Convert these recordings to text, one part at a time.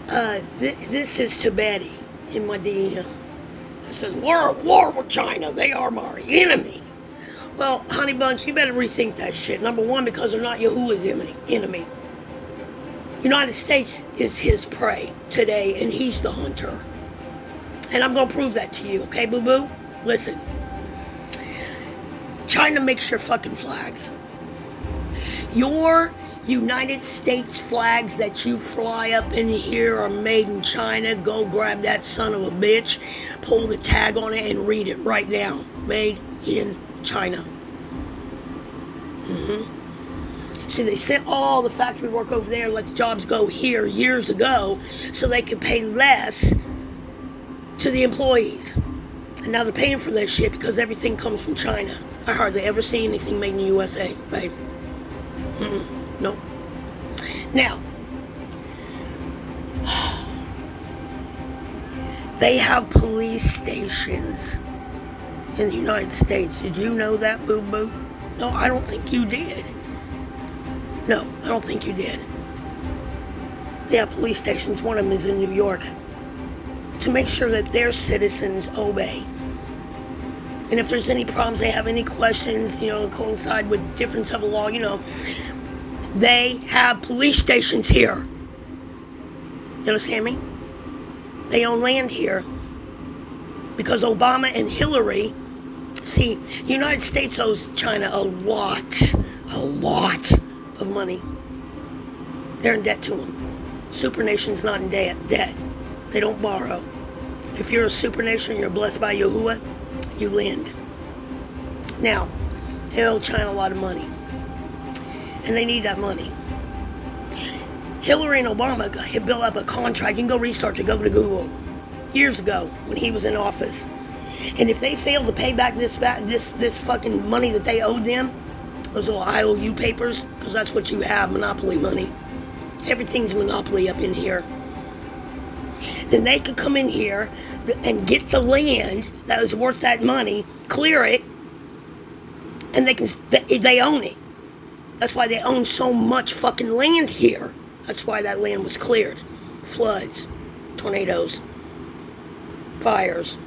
This is to Betty in my DM. It says, we're at war with China. They are our enemy. Well, honey buns, you better rethink that shit. Number one, because they're not Yahuwah's enemy. United States is his prey today, and he's the hunter. And I'm going to prove that to you, okay, boo-boo? Listen. China makes your fucking flags. Your United States flags that you fly up in here are made in China. Go grab that son of a bitch, pull the tag on it, and read it right now. Made in China. See, they sent all the factory work over there, let the jobs go here years ago, so they could pay less to the employees. And now they're paying for that shit because everything comes from China. I hardly ever see anything made in the USA, babe. Nope. Now, they have police stations in the United States. Did you know that, boo-boo? No, I don't think you did. No, I don't think you did. They have police stations. One of them is in New York, to make sure that their citizens obey. And if there's any problems, they have any questions, coincide with difference of the law, they have police stations here. You understand me? They own land here. Because Obama and Hillary, see, the United States owes China a lot of money. They're in debt to them. Supernation's not in debt. They don't borrow. If you're a supernation, you're blessed by Yahuwah, you lend. Now, they owe China a lot of money. And they need that money. Hillary and Obama had built up a contract. You can go research it, go to Google. Years ago, when he was in office. And if they fail to pay back this fucking money that they owed them, those little IOU papers, because that's what you have, monopoly money. Everything's monopoly up in here. Then they could come in here and get the land that was worth that money, clear it, and they own it. That's why they own so much fucking land here. That's why that land was cleared. Floods, tornadoes, fires.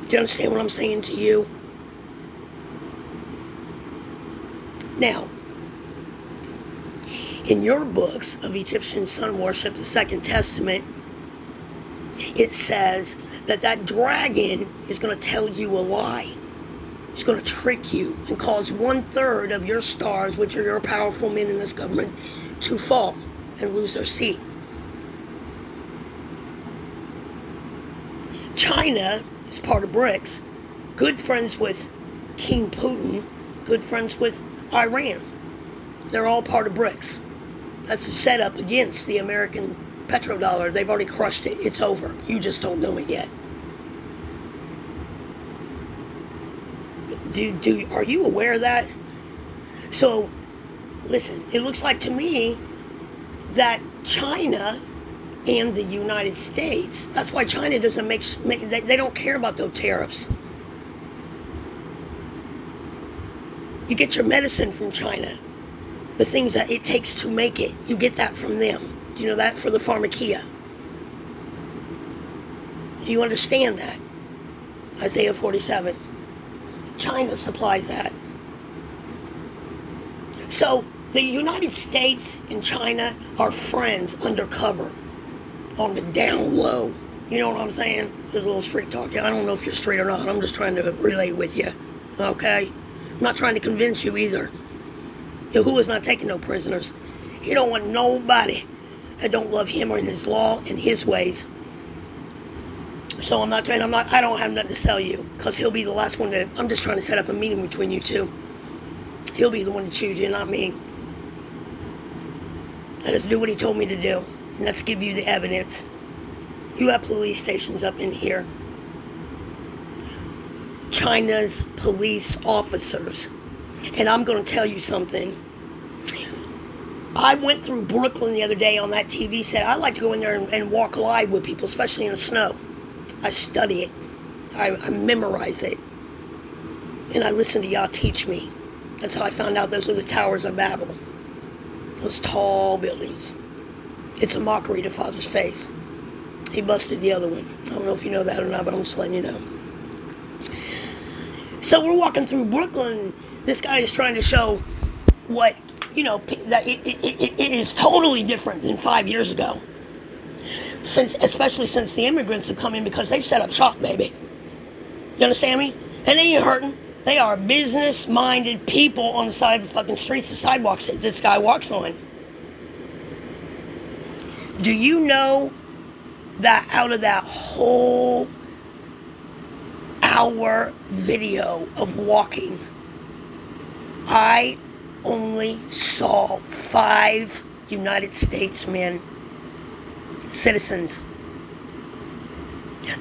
Do you understand what I'm saying to you? Now, in your books of Egyptian sun worship, the Second Testament, it says that dragon is going to tell you a lie. It's going to trick you and cause 1/3 of your stars, which are your powerful men in this government, to fall and lose their seat. China is part of BRICS, good friends with King Putin, good friends with Iran. They're all part of BRICS. That's a setup against the American petrodollar. They've already crushed it. It's over. You just don't know it yet. Are you aware of that? So, listen, it looks like to me that China and the United States, that's why China doesn't they don't care about those tariffs. You get your medicine from China. The things that it takes to make it, you get that from them. You know that for the pharmacia. Do you understand that? Isaiah 47. China supplies that. So the United States and China are friends undercover, on the down low. You know what I'm saying? There's a little street talk. I don't know if you're straight or not. I'm just trying to relate with you. Okay? I'm not trying to convince you either. Yahuwah's not taking no prisoners. He don't want nobody that don't love him or in his law and his ways. So I don't have nothing to sell you, because he'll be the last one I'm just trying to set up a meeting between you two. He'll be the one to choose you, not me. I just do what he told me to do, and let's give you the evidence. You have police stations up in here. China's police officers. And I'm going to tell you something. I went through Brooklyn the other day on that TV set. I like to go in there and walk live with people, especially in the snow. I study it. I memorize it. And I listen to y'all teach me. That's how I found out those are the Towers of Babel. Those tall buildings. It's a mockery to Father's faith. He busted the other one. I don't know if you know that or not, but I'm just letting you know. So we're walking through Brooklyn. This guy is trying to show what, that it is totally different than 5 years ago. Especially since the immigrants have come in, because they've set up shop, baby. You understand me? And they ain't hurting. They are business-minded people on the side of the fucking streets, the sidewalks that this guy walks on. Do you know that out of that whole hour video of walking, I only saw 5 United States men, citizens.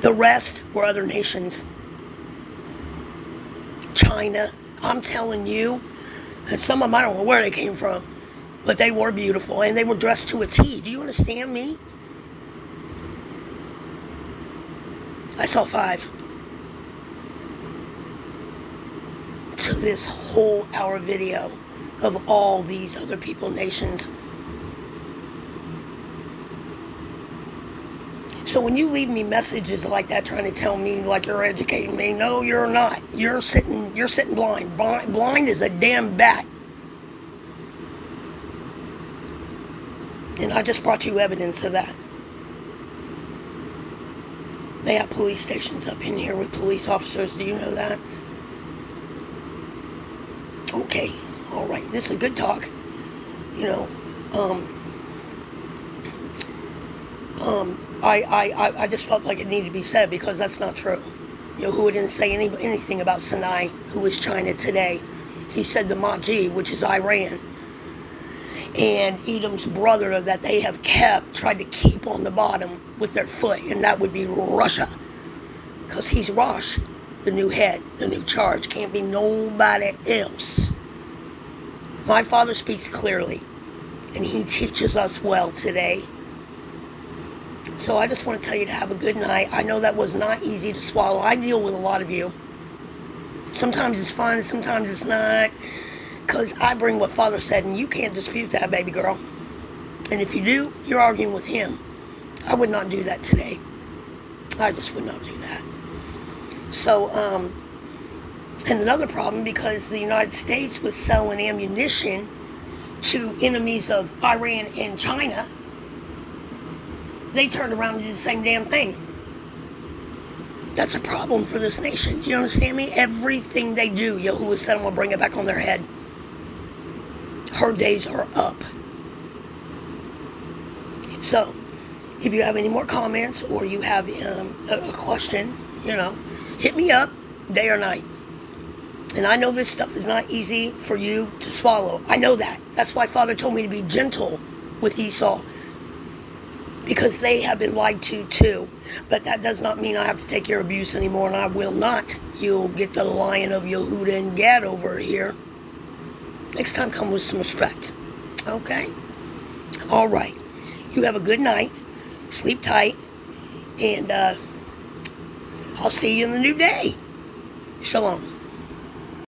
The rest were other nations. China, I'm telling you, and some of them I don't know where they came from, but they were beautiful and they were dressed to a T. Do you understand me? I saw 5. To this whole hour video of all these other people, nations. So when you leave me messages like that trying to tell me like you're educating me, no, you're not. You're sitting blind. Blind as a damn bat. And I just brought you evidence of that. They have police stations up in here with police officers. Do you know that? Okay, all right. This is a good talk. I just felt like it needed to be said because that's not true. Who didn't say anything about Sinai, who is China today. He said the Mahdi, which is Iran, and Edom's brother that they have tried to keep on the bottom with their foot, and that would be Russia. Because he's Rosh, the new head, the new charge. Can't be nobody else. My father speaks clearly, and he teaches us well today. So I just want to tell you to have a good night. I know that was not easy to swallow. I deal with a lot of you. Sometimes it's fun, sometimes it's not. Because I bring what Father said, and you can't dispute that, baby girl. And if you do, you're arguing with him. I would not do that today. I just would not do that. So, and another problem, because the United States was selling ammunition to enemies of Iran and China, they turned around and did the same damn thing. That's a problem for this nation. You understand me? Everything they do, Yahuwah said, I'm going to bring it back on their head. Her days are up. So, if you have any more comments or you have a question, hit me up day or night. And I know this stuff is not easy for you to swallow. I know that. That's why Father told me to be gentle with Esau. Because they have been lied to too. But that does not mean I have to take your abuse anymore, and I will not. You'll get the Lion of Yehuda and Gad over here. Next time, come with some respect. Okay? All right. You have a good night. Sleep tight. And I'll see you in the new day. Shalom.